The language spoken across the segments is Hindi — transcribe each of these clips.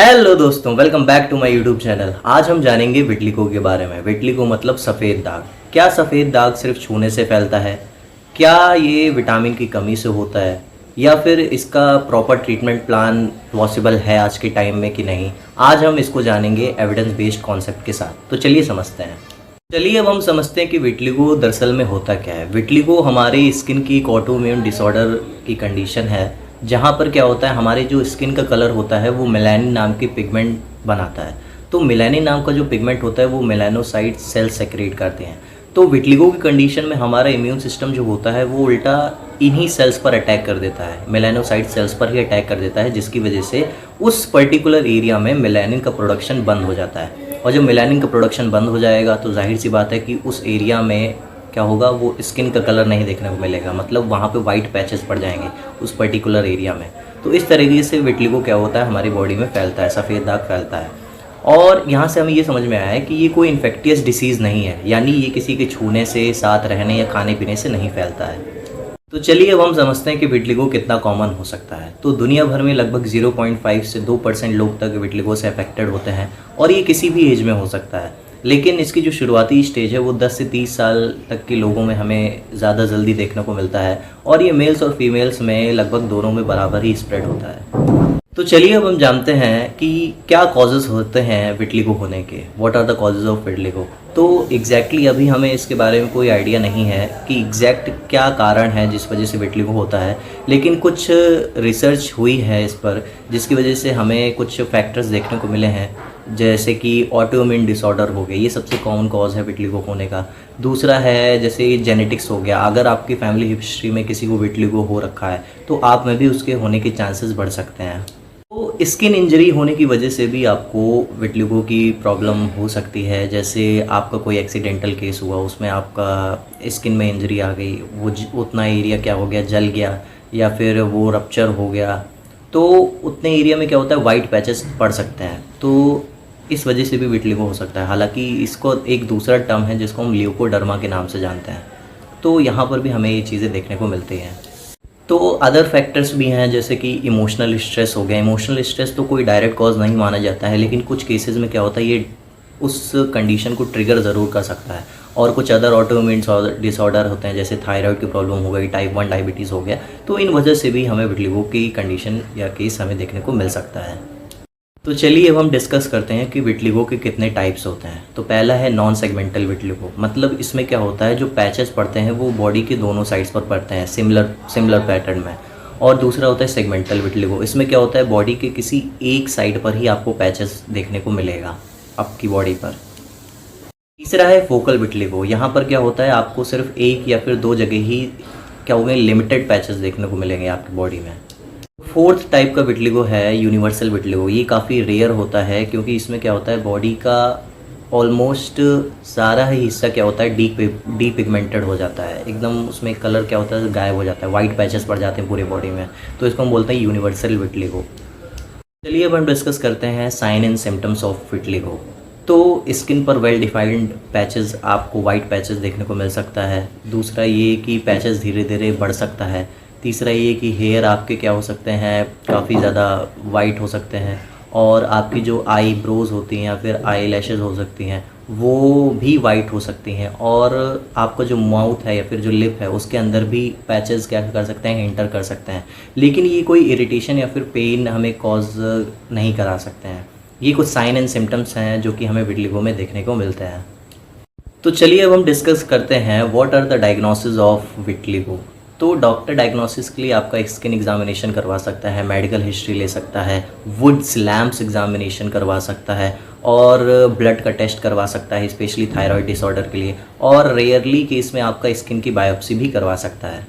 हेलो दोस्तों, welcome back to my YouTube channel. आज हम जानेंगे विटलिगो के बारे में। विटलिगो मतलब सफ़ेद दाग। क्या सफ़ेद दाग सिर्फ छूने से फैलता है? क्या ये विटामिन की कमी से होता है, या फिर इसका प्रॉपर ट्रीटमेंट प्लान पॉसिबल है आज के टाइम में कि नहीं? आज हम इसको जानेंगे एविडेंस बेस्ड कॉन्सेप्ट के साथ। तो चलिए समझते हैं। चलिए अब हम समझते हैं कि विटलिगो दरअसल में होता क्या है। विटलिगो हमारे स्किन की एक ऑटोइम्यून डिसऑर्डर की कंडीशन है, जहाँ पर क्या होता है, हमारे जो स्किन का कलर होता है वो मेलानिन नाम की पिगमेंट बनाता है। तो मेलानिन नाम का जो पिगमेंट होता है वो मेलानोसाइट सेल सेक्रेट करते हैं। तो विटलिगो की कंडीशन में हमारा इम्यून सिस्टम जो होता है वो उल्टा इन्हीं सेल्स पर अटैक कर देता है, मेलानोसाइट सेल्स पर ही अटैक कर देता है, जिसकी वजह से उस पर्टिकुलर एरिया में मेलानिन का प्रोडक्शन बंद हो जाता है। और जब मेलानिन का प्रोडक्शन बंद हो जाएगा तो जाहिर सी बात है कि उस एरिया में क्या होगा, वो स्किन का कलर नहीं देखने को मिलेगा, मतलब वहाँ पे वाइट पैचेस पड़ जाएंगे उस पर्टिकुलर एरिया में। तो इस तरीके से विटलिगो क्या होता है, हमारी बॉडी में फैलता है, सफ़ेद दाग फैलता है। और यहाँ से हमें ये समझ में आया है कि ये कोई इन्फेक्टियस डिसीज़ नहीं है, यानी ये किसी के छूने से, साथ रहने या खाने पीने से नहीं फैलता है। तो चलिए अब हम समझते हैं कि विटलिगो कितना कॉमन हो सकता है। तो दुनिया भर में लगभग 0.5 से 2% लोग तक विटलिगो से अफेक्टेड होते हैं, और ये किसी भी एज में हो सकता है। लेकिन इसकी जो शुरुआती स्टेज है वो 10 से 30 साल तक के लोगों में हमें ज़्यादा जल्दी देखने को मिलता है, और ये मेल्स और फीमेल्स में लगभग दोनों में बराबर ही स्प्रेड होता है। तो चलिए अब हम जानते हैं कि क्या कॉजेज़ होते हैं विटलिगो होने के। What are the causes of vitiligo? तो एग्जैक्टली अभी हमें इसके बारे में कोई आइडिया नहीं है कि एग्जैक्ट क्या कारण है जिस वजह से विटलिगो होता है, लेकिन कुछ रिसर्च हुई है इस पर, जिसकी वजह से हमें कुछ फैक्टर्स देखने को मिले हैं, जैसे कि ऑटोइम्यून डिसऑर्डर हो गया, ये सबसे कॉमन कॉज है विटलिगो होने का। दूसरा है जैसे जेनेटिक्स हो गया, अगर आपकी फैमिली हिस्ट्री में किसी को विटलिगो हो रखा है तो आप में भी उसके होने के चांसेस बढ़ सकते हैं। तो स्किन इंजरी होने की वजह से भी आपको विटलिगो की प्रॉब्लम हो सकती है। जैसे आपका कोई एक्सीडेंटल केस हुआ, उसमें आपका स्किन में इंजरी आ गई, वो उतना एरिया क्या हो गया, जल गया, या फिर वो रप्चर हो गया, तो उतने एरिया में क्या होता है, वाइट पैचेस पड़ सकते हैं। तो इस वजह से भी विटलिगो हो सकता है। हालांकि इसको एक दूसरा टर्म है जिसको हम ल्यूकोडर्मा के नाम से जानते हैं। तो यहाँ पर भी हमें ये चीज़ें देखने को मिलती हैं। तो अदर फैक्टर्स भी हैं, जैसे कि इमोशनल स्ट्रेस हो गया। इमोशनल स्ट्रेस तो कोई डायरेक्ट कॉज नहीं माना जाता है, लेकिन कुछ केसेस में क्या होता है, ये उस कंडीशन को ट्रिगर ज़रूर कर सकता है। और कुछ अदर ऑटोइम्यून डिसऑर्डर होते हैं, जैसे थायराइड की प्रॉब्लम हो गई, टाइप 1 डायबिटीज़ हो गया, तो इन वजह से भी हमें विटलिगो की कंडीशन या केस हमें देखने को मिल सकता है। तो चलिए अब हम डिस्कस करते हैं कि विटलिगो के कितने टाइप्स होते हैं। तो पहला है नॉन सेगमेंटल विटलिगो। मतलब इसमें क्या होता है, जो पैचेस पड़ते हैं वो बॉडी के दोनों साइड्स पर पड़ते हैं, सिमिलर पैटर्न में। और दूसरा होता है सेगमेंटल विटलिगो। इसमें क्या होता है, बॉडी के किसी एक साइड पर ही आपको पैचेस देखने को मिलेगा आपकी बॉडी पर। तीसरा है फोकल विटलिगो। यहाँ पर क्या होता है, आपको सिर्फ एक या फिर दो जगह ही क्या होंगे, लिमिटेड पैचेस देखने को मिलेंगे आपकी बॉडी में। फोर्थ टाइप का विटलिगो है यूनिवर्सल विटलिगो। ये काफ़ी रेयर होता है, क्योंकि इसमें क्या होता है, बॉडी का ऑलमोस्ट सारा ही हिस्सा क्या होता है, डी पिगमेंटेड हो जाता है एकदम। उसमें कलर क्या होता है, गायब हो जाता है, वाइट पैचेस पड़ जाते हैं पूरे बॉडी में। तो इसको हम बोलते हैं यूनिवर्सल विटलिगो। चलिए अब हम डिस्कस करते हैं sign and symptoms of vitiligo. तो स्किन पर वेल डिफाइंड पैचेस, आपको वाइट पैचेस देखने को मिल सकता है। दूसरा ये कि पैचेस धीरे धीरे बढ़ सकता है। तीसरा ये कि हेयर आपके क्या हो सकते हैं, काफ़ी ज़्यादा वाइट हो सकते हैं। और आपकी जो आई ब्रोज होती हैं या फिर आई लैशेज़ हो सकती हैं, वो भी वाइट हो सकती हैं। और आपका जो माउथ है या फिर जो लिप है, उसके अंदर भी पैचेस क्या कर सकते हैं, एंटर कर सकते हैं। लेकिन ये कोई इरिटेशन या फिर पेन हमें कॉज नहीं करा सकते हैं। ये कुछ साइन एंड सिम्टम्स हैं जो कि हमें विटलिगो में देखने को मिलते हैं। तो चलिए अब हम डिस्कस करते हैं what are the diagnosis of vitiligo. तो डॉक्टर डायग्नोसिस के लिए आपका स्किन एग्जामिनेशन करवा सकता है, मेडिकल हिस्ट्री ले सकता है, वुड्स लैम्प्स एग्जामिनेशन करवा सकता है, और ब्लड का टेस्ट करवा सकता है, स्पेशली थायराइड डिसऑर्डर के लिए। और रेयरली केस में आपका स्किन की बायोप्सी भी करवा सकता है।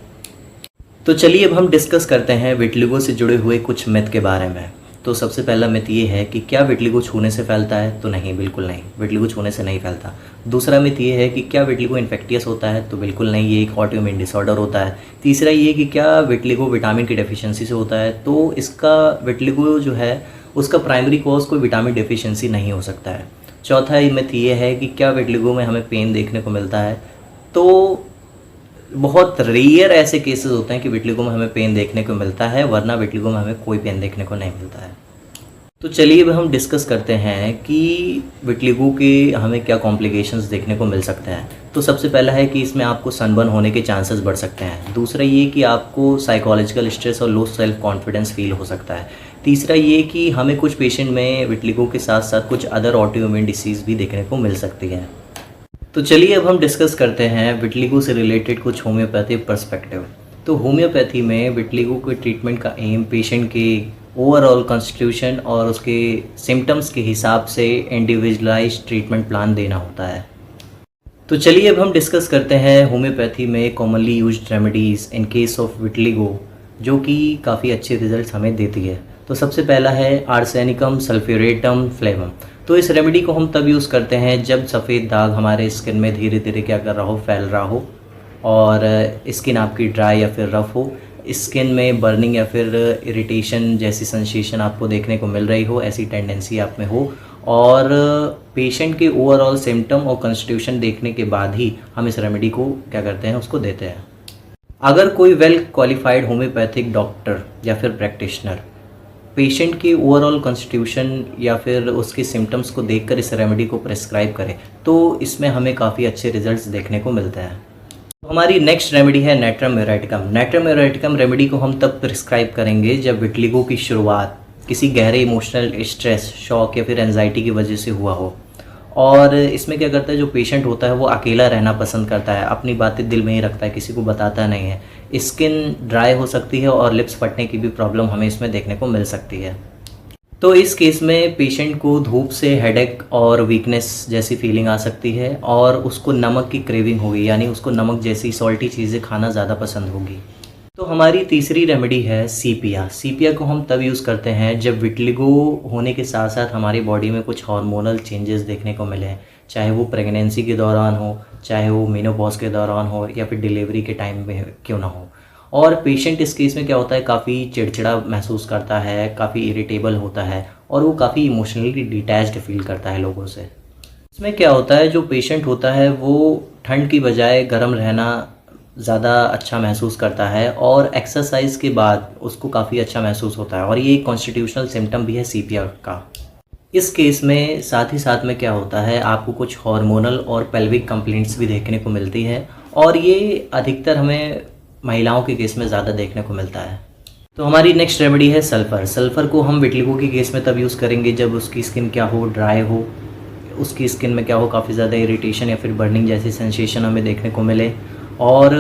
तो चलिए अब हम डिस्कस करते हैं विटलिगो से जुड़े हुए कुछ मिथ के बारे में। तो सबसे पहला मिथ ये है कि क्या विटलिगो छूने से फैलता है? तो नहीं, बिल्कुल नहीं, विटलिगो छूने से नहीं फैलता। दूसरा मिथ ये है कि क्या विटलिगो इन्फेक्टियस होता है? तो बिल्कुल नहीं, ये एक ऑटोइम्यून डिसऑर्डर होता है। तीसरा ये कि क्या विटलिगो विटामिन की डेफिशिएंसी से होता है? तो इसका विटलिगो जो है उसका प्राइमरी कॉज कोई विटामिन डेफिशिएंसी नहीं हो सकता है। चौथा मिथ ये है कि क्या विटलिगो में हमें पेन देखने को मिलता है? तो बहुत रेयर ऐसे केसेस होते हैं कि विटलिगो में हमें पेन देखने को मिलता है, वरना विटलिगो में हमें कोई पेन देखने को नहीं मिलता है। तो चलिए अब हम डिस्कस करते हैं कि विटिलिगो के हमें क्या कॉम्प्लिकेशंस देखने को मिल सकते हैं। तो सबसे पहला है कि इसमें आपको सनबर्न होने के चांसेस बढ़ सकते हैं। दूसरा ये कि आपको साइकोलॉजिकल स्ट्रेस और लो सेल्फ कॉन्फिडेंस फील हो सकता है। तीसरा ये कि हमें कुछ पेशेंट में विटिलिगो के साथ साथ कुछ अदर ऑटोइम्यून डिसीज़ भी देखने को मिल सकती है। तो चलिए अब हम डिस्कस करते हैं विटिलिगो से रिलेटेड कुछ होम्योपैथी पर्सपेक्टिव। तो होम्योपैथी में विटिलिगो के ट्रीटमेंट का एम पेशेंट के ओवरऑल कॉन्स्टिट्यूशन और उसके सिम्टम्स के हिसाब से इंडिविजुअलाइज्ड ट्रीटमेंट प्लान देना होता है। तो चलिए अब हम डिस्कस करते हैं होम्योपैथी में commonly used remedies in case of vitiligo, जो कि काफ़ी अच्छे रिजल्ट्स हमें देती है। तो सबसे पहला है आर्सेनिकम सल्फ्यूरेटम फ्लेवम। तो इस रेमेडी को हम तब यूज़ करते हैं जब सफ़ेद दाग हमारे स्किन में धीरे धीरे क्या कर रहा हो, फैल रहा हो, और स्किन आपकी ड्राई या फिर रफ़ हो, स्किन में बर्निंग या फिर इरिटेशन जैसी सेंसेशन आपको देखने को मिल रही हो, ऐसी टेंडेंसी आप में हो, और पेशेंट के ओवरऑल सिम्टम और कॉन्स्टिट्यूशन देखने के बाद ही हम इस रेमेडी को क्या करते हैं, उसको देते हैं। अगर कोई वेल क्वालिफाइड होम्योपैथिक डॉक्टर या फिर प्रैक्टिशनर पेशेंट की ओवरऑल कॉन्स्टिट्यूशन या फिर उसके सिम्टम्स को देखकर इस रेमेडी को प्रेस्क्राइब करे तो इसमें हमें काफ़ी अच्छे रिजल्ट्स देखने को मिलते हैं। हमारी नेक्स्ट रेमेडी है नेट्रम म्यूरेटिकम। नेट्रम म्यूरेटिकम रेमेडी को हम तब प्रिस्क्राइब करेंगे जब विटिलिगो की शुरुआत किसी गहरे इमोशनल स्ट्रेस, शॉक या फिर एंजाइटी की वजह से हुआ हो। और इसमें क्या करता है, जो पेशेंट होता है वो अकेला रहना पसंद करता है, अपनी बातें दिल में ही रखता है, किसी को बताता नहीं है। स्किन ड्राई हो सकती है और लिप्स फटने की भी प्रॉब्लम हमें इसमें देखने को मिल सकती है। तो इस केस में पेशेंट को धूप से हेडेक और वीकनेस जैसी फीलिंग आ सकती है और उसको नमक की क्रेविंग होगी, यानी उसको नमक जैसी सॉल्टी चीज़ें खाना ज़्यादा पसंद होगी। तो हमारी तीसरी रेमेडी है सीपिया। सीपिया को हम तब यूज़ करते हैं जब विटिलिगो होने के साथ साथ हमारी बॉडी में कुछ हार्मोनल चेंजेस देखने को मिले, चाहे वो प्रेगनेंसी के दौरान हो, चाहे वो मेनोपॉज के दौरान हो, या फिर डिलीवरी के टाइम में क्यों ना हो। और पेशेंट इस केस में क्या होता है, काफ़ी चिड़चिड़ा महसूस करता है, काफ़ी इरिटेबल होता है और वो काफ़ी इमोशनली डिटैच्ड फील करता है लोगों से। इसमें क्या होता है, जो पेशेंट होता है वो ठंड की बजाय गर्म रहना ज़्यादा अच्छा महसूस करता है और एक्सरसाइज के बाद उसको काफ़ी अच्छा महसूस होता है, और ये एक कॉन्स्टिट्यूशनल सिम्टम भी है सीपिया का। इस केस में साथ ही साथ में क्या होता है, आपको कुछ हार्मोनल और पेल्विक कंप्लेंट्स भी देखने को मिलती है, और ये अधिकतर हमें महिलाओं के केस में ज़्यादा देखने को मिलता है। तो हमारी नेक्स्ट रेमेडी है सल्फ़र। सल्फ़र को हम विटिलिगो के केस में तब यूज़ करेंगे जब उसकी स्किन क्या हो, ड्राई हो, उसकी स्किन में क्या हो, काफ़ी ज़्यादा इरिटेशन या फिर बर्निंग जैसी सेंसेशन हमें देखने को मिले, और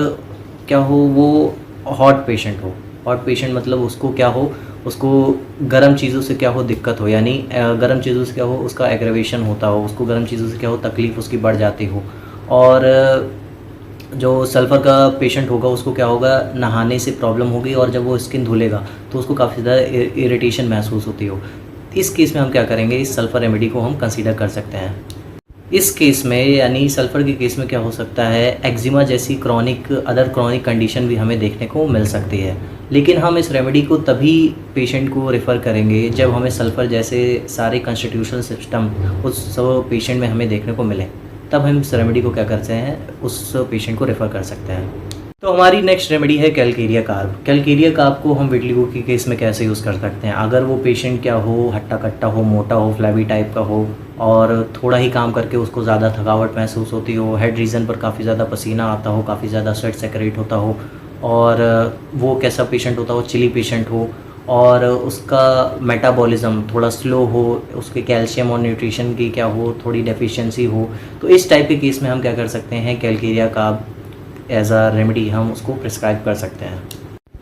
क्या हो, वो हॉट पेशेंट हो। हॉट पेशेंट मतलब उसको क्या हो, उसको गर्म चीज़ों से क्या हो दिक्कत हो, यानी गर्म चीज़ों से क्या हो, उसका एग्रेवेशन होता हो, उसको गर्म चीज़ों से क्या हो, तकलीफ़ उसकी बढ़ जाती हो। और जो सल्फ़र का पेशेंट होगा उसको क्या होगा, नहाने से प्रॉब्लम होगी, और जब वो स्किन धुलेगा तो उसको काफ़ी ज़्यादा इरिटेशन महसूस होती हो। इस केस में हम क्या करेंगे, इस सल्फ़र रेमेडी को हम कंसीडर कर सकते हैं। इस केस में यानी सल्फ़र के केस में क्या हो सकता है, एक्जिमा जैसी अदर क्रॉनिक कंडीशन भी हमें देखने को मिल सकती है, लेकिन हम इस रेमेडी को तभी पेशेंट को रेफ़र करेंगे जब हमें सल्फ़र जैसे सारे कॉन्स्टिट्यूशनल सिस्टम उस पेशेंट में हमें देखने को मिले, तब हम इस रेमेडी को क्या करते हैं, उस पेशेंट को रेफ़र कर सकते हैं। तो हमारी नेक्स्ट रेमेडी है कैलकेरिया कार्ब। कैलकेरिया कार्ब को हम विटिलिगो के केस में कैसे यूज़ कर सकते हैं, अगर वो पेशेंट क्या हो, हट्टा कट्टा हो, मोटा हो, फ्लैबी टाइप का हो, और थोड़ा ही काम करके उसको ज़्यादा थकावट महसूस होती हो, हेड रीजन पर काफ़ी ज़्यादा पसीना आता हो, काफ़ी ज़्यादा स्वेट सेक्रेट होता हो, और वो कैसा पेशेंट होता हो, चिली पेशेंट हो, और उसका मेटाबॉलिज्म थोड़ा स्लो हो, उसके कैल्शियम और न्यूट्रिशन की क्या हो, थोड़ी डेफिशिएंसी हो, तो इस टाइप के केस में हम क्या कर सकते हैं, calcarea carb as a remedy हम उसको प्रिस्क्राइब कर सकते हैं।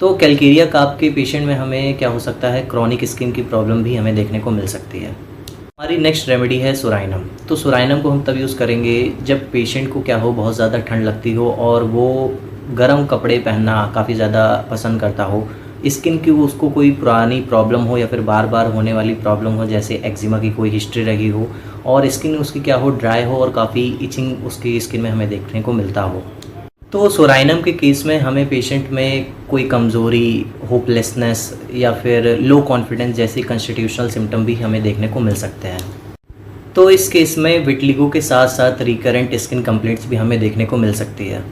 तो कैलकेरिया कार्ब के पेशेंट में हमें क्या हो सकता है, क्रॉनिक स्किन की प्रॉब्लम भी हमें देखने को मिल सकती है। हमारी नेक्स्ट रेमेडी है सुराइनम। तो सुराइनम को हम तब यूज़ करेंगे जब पेशेंट को क्या हो, बहुत ज़्यादा ठंड लगती हो और वो गर्म कपड़े पहनना काफ़ी ज़्यादा पसंद करता हो, स्किन की उसको कोई पुरानी प्रॉब्लम हो या फिर बार बार होने वाली प्रॉब्लम हो, जैसे एक्जिमा की कोई हिस्ट्री रही हो, और स्किन उसकी क्या हो, ड्राई हो, और काफ़ी इचिंग उसकी स्किन में हमें देखने को मिलता हो। तो सोराइनम के केस में हमें पेशेंट में कोई कमज़ोरी, होपलेसनेस या फिर लो कॉन्फिडेंस जैसी कॉन्स्टिट्यूशनल सिम्टम भी हमें देखने को मिल सकते हैं। तो इस केस में विटिलिगो के साथ साथ रिकरेंट स्किन कंप्लेंट्स भी हमें देखने को मिल सकती है।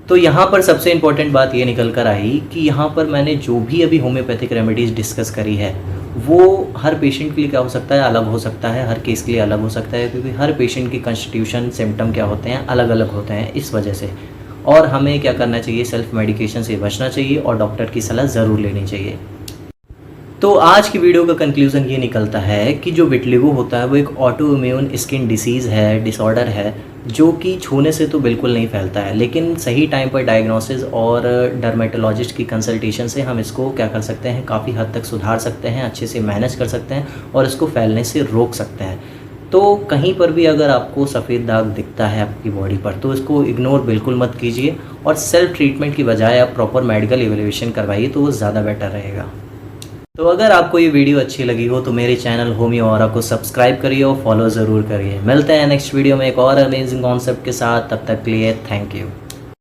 तो यहाँ पर सबसे इम्पॉर्टेंट बात ये निकल कर आई कि यहाँ पर मैंने जो भी अभी होम्योपैथिक रेमेडीज़ डिस्कस करी है वो हर पेशेंट के लिए क्या हो सकता है, अलग हो सकता है, हर केस के लिए अलग हो सकता है, क्योंकि हर पेशेंट की कंस्टिट्यूशन सिम्टम क्या होते हैं, अलग अलग होते हैं इस वजह से। और हमें क्या करना चाहिए, सेल्फ मेडिकेशन से बचना चाहिए और डॉक्टर की सलाह ज़रूर लेनी चाहिए। तो आज की वीडियो का कंक्लूज़न ये निकलता है कि जो विटिलिगो होता है वो एक ऑटो इम्यून स्किन डिसीज़ है, डिसऑर्डर है, जो कि छूने से तो बिल्कुल नहीं फैलता है, लेकिन सही टाइम पर डायग्नोसिस और डर्मेटोलॉजिस्ट की कंसल्टेशन से हम इसको क्या कर सकते हैं, काफ़ी हद तक सुधार सकते हैं, अच्छे से मैनेज कर सकते हैं और इसको फैलने से रोक सकते हैं। तो कहीं पर भी अगर आपको सफ़ेद दाग दिखता है आपकी बॉडी पर, तो इसको इग्नोर बिल्कुल मत कीजिए और सेल्फ ट्रीटमेंट की बजाय आप प्रॉपर मेडिकल इवैल्यूएशन करवाइए, तो वो ज़्यादा बेटर रहेगा। तो अगर आपको ये वीडियो अच्छी लगी हो तो मेरे चैनल होमियो ऑरा को सब्सक्राइब करिए और फॉलो ज़रूर करिए। मिलते हैं नेक्स्ट वीडियो में एक और अमेजिंग कॉन्सेप्ट के साथ, तब तक के लिए थैंक यू।